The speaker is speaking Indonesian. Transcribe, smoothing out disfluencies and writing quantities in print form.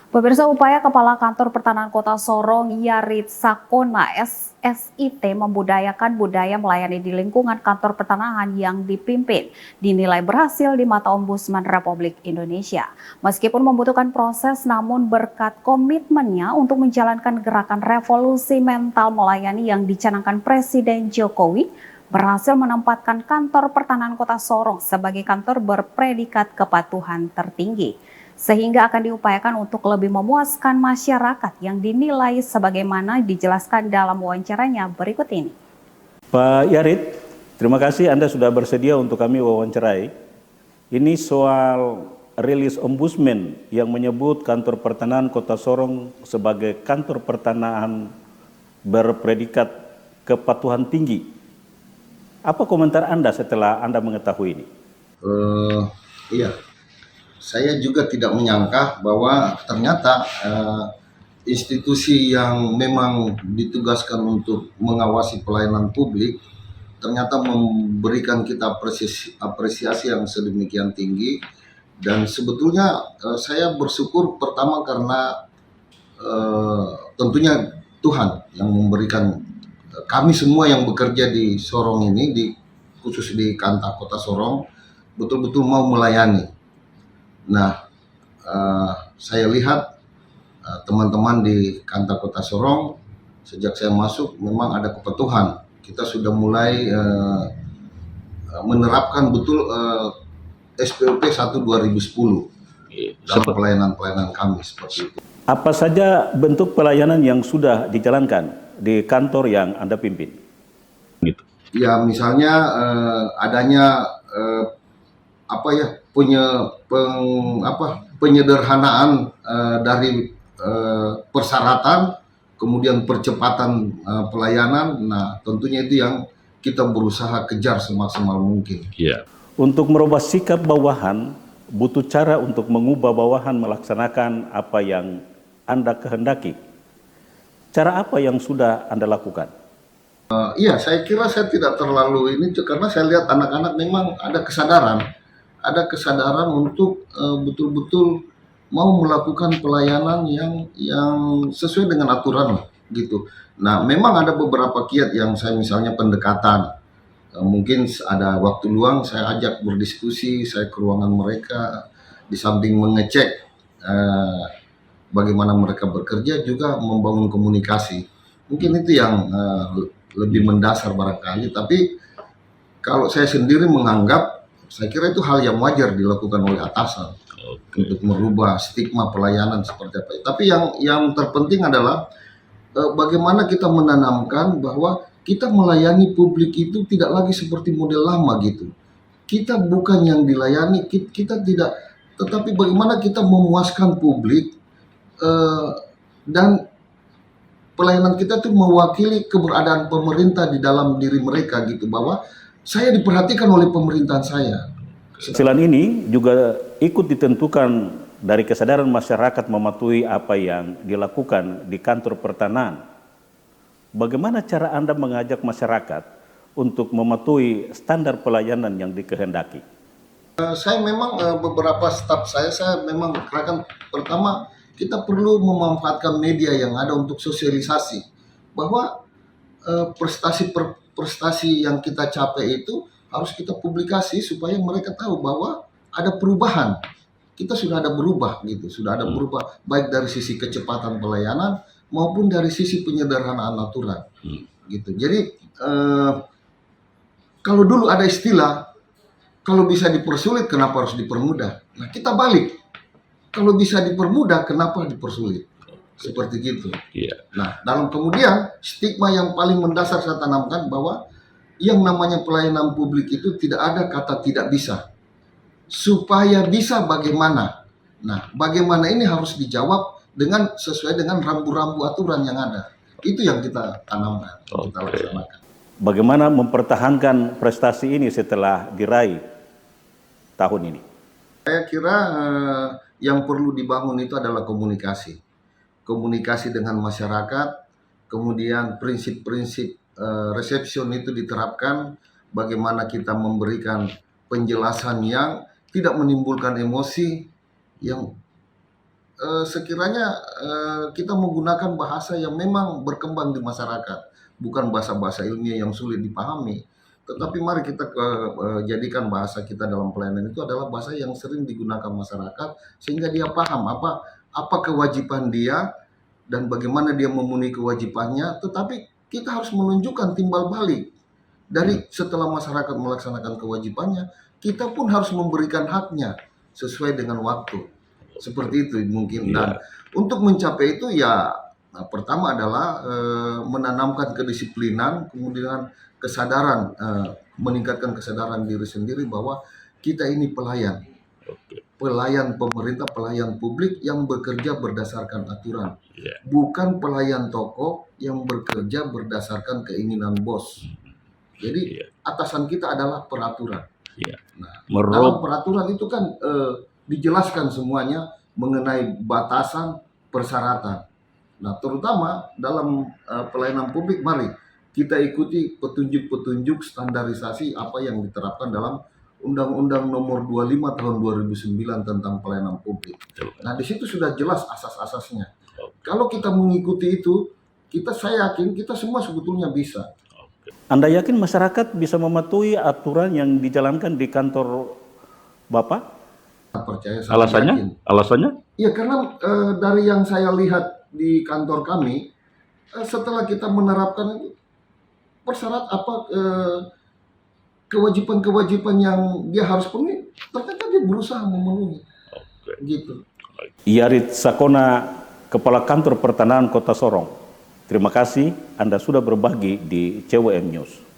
Pemirsa, upaya Kepala Kantor Pertanahan Kota Sorong, Yarit Sakona, SSIT, membudayakan budaya melayani di lingkungan kantor pertanahan yang dipimpin, dinilai berhasil di mata Ombudsman Republik Indonesia. Meskipun membutuhkan proses, namun berkat komitmennya untuk menjalankan gerakan revolusi mental melayani yang dicanangkan Presiden Jokowi, berhasil menempatkan kantor pertanahan Kota Sorong sebagai kantor berpredikat kepatuhan tertinggi, sehingga akan diupayakan untuk lebih memuaskan masyarakat yang dinilai sebagaimana dijelaskan dalam wawancaranya berikut ini. Pak Yarit, terima kasih Anda sudah bersedia untuk kami wawancarai. Ini soal rilis Ombudsman yang menyebut kantor pertanahan Kota Sorong sebagai kantor pertanahan berpredikat kepatuhan tinggi. Apa komentar Anda setelah Anda mengetahui ini? Iya. Saya juga tidak menyangka bahwa ternyata institusi yang memang ditugaskan untuk mengawasi pelayanan publik ternyata memberikan kita apresiasi yang sedemikian tinggi. Dan sebetulnya saya bersyukur pertama karena tentunya Tuhan yang memberikan kami semua yang bekerja di Sorong ini, khusus di Kantor Kota Sorong, betul-betul mau melayani. Nah, saya lihat teman-teman di Kantor Kota Sorong sejak saya masuk memang ada kepatuhan. Kita sudah mulai menerapkan betul SPOP 1 2010 dalam pelayanan-pelayanan kami seperti itu. Apa saja bentuk pelayanan yang sudah dijalankan di kantor yang Anda pimpin? Gitu. Ya, misalnya adanya penyederhanaan dari persyaratan, kemudian percepatan pelayanan. Nah, tentunya itu yang kita berusaha kejar semaksimal mungkin. Yeah. Untuk merubah sikap bawahan, butuh cara untuk mengubah bawahan melaksanakan apa yang Anda kehendaki. Cara apa yang sudah Anda lakukan? Iya, saya kira saya tidak terlalu ini, karena saya lihat anak-anak memang ada kesadaran untuk betul-betul mau melakukan pelayanan yang sesuai dengan aturan gitu. Nah, memang ada beberapa kiat yang saya misalnya pendekatan. Mungkin ada waktu luang saya ajak berdiskusi, saya ke ruangan mereka, di samping mengecek bagaimana mereka bekerja, juga membangun komunikasi. Mungkin itu yang lebih mendasar barangkali, tapi kalau saya sendiri menganggap, saya kira itu hal yang wajar dilakukan oleh atasan untuk merubah stigma pelayanan seperti apa. Tapi yang terpenting adalah bagaimana kita menanamkan bahwa kita melayani publik itu tidak lagi seperti model lama gitu. Kita bukan yang dilayani, kita tidak, tetapi bagaimana kita memuaskan publik dan pelayanan kita itu mewakili keberadaan pemerintah di dalam diri mereka gitu, bahwa saya diperhatikan oleh pemerintahan saya. Selain ini juga ikut ditentukan dari kesadaran masyarakat mematuhi apa yang dilakukan di kantor pertanahan. Bagaimana cara Anda mengajak masyarakat untuk mematuhi standar pelayanan yang dikehendaki? Saya memang beberapa staf saya memang kerahkan, pertama kita perlu memanfaatkan media yang ada untuk sosialisasi bahwa prestasi yang kita capai itu harus kita publikasi supaya mereka tahu bahwa ada perubahan. Kita sudah ada berubah gitu, sudah ada berubah baik dari sisi kecepatan pelayanan maupun dari sisi penyederhanaan aturan. Gitu. Jadi kalau dulu ada istilah, kalau bisa dipersulit kenapa harus dipermudah? Nah, kita balik. Kalau bisa dipermudah kenapa dipersulit? Seperti gitu. Yeah. Nah, dalam kemudian stigma yang paling mendasar saya tanamkan bahwa yang namanya pelayanan publik itu tidak ada kata tidak bisa. Supaya bisa bagaimana? Nah, bagaimana ini harus dijawab dengan sesuai dengan rambu-rambu aturan yang ada. Itu yang kita tanamkan, kita laksanakan. Bagaimana mempertahankan prestasi ini setelah diraih tahun ini? Saya kira yang perlu dibangun itu adalah komunikasi. Komunikasi dengan masyarakat, kemudian prinsip-prinsip resepsion itu diterapkan, bagaimana kita memberikan penjelasan yang tidak menimbulkan emosi, yang sekiranya kita menggunakan bahasa yang memang berkembang di masyarakat, bukan bahasa-bahasa ilmiah yang sulit dipahami. Tetapi mari kita jadikan bahasa kita dalam pelayanan itu adalah bahasa yang sering digunakan masyarakat sehingga dia paham apa kewajiban dia dan bagaimana dia memenuhi kewajibannya. Tetapi kita harus menunjukkan timbal balik dari setelah masyarakat melaksanakan kewajibannya, kita pun harus memberikan haknya sesuai dengan waktu. Seperti itu mungkin. Dan untuk mencapai itu ya pertama adalah menanamkan kedisiplinan, kemudian kesadaran, meningkatkan kesadaran diri sendiri bahwa kita ini pelayan. Pelayan pemerintah, pelayan publik yang bekerja berdasarkan aturan. Bukan pelayan toko yang bekerja berdasarkan keinginan bos. Jadi atasan kita adalah peraturan. Nah, dalam peraturan itu kan dijelaskan semuanya mengenai batasan persyaratan. Nah, terutama dalam pelayanan publik, mari kita ikuti petunjuk-petunjuk standarisasi apa yang diterapkan dalam Undang-Undang Nomor 25 Tahun 2009 tentang pelayanan publik. Nah, di situ sudah jelas asas-asasnya. Kalau kita mengikuti itu, saya yakin kita semua sebetulnya bisa. Anda yakin masyarakat bisa mematuhi aturan yang dijalankan di kantor Bapak? Percaya, saya Alasannya? yakin. Alasannya? Ya karena dari yang saya lihat di kantor kami, setelah kita menerapkan persyarat kewajiban-kewajiban yang dia harus penuhi, ternyata dia berusaha memenuhi. Gitu. Yarit Sakona, Kepala Kantor Pertanahan Kota Sorong. Terima kasih Anda sudah berbagi di CWM News.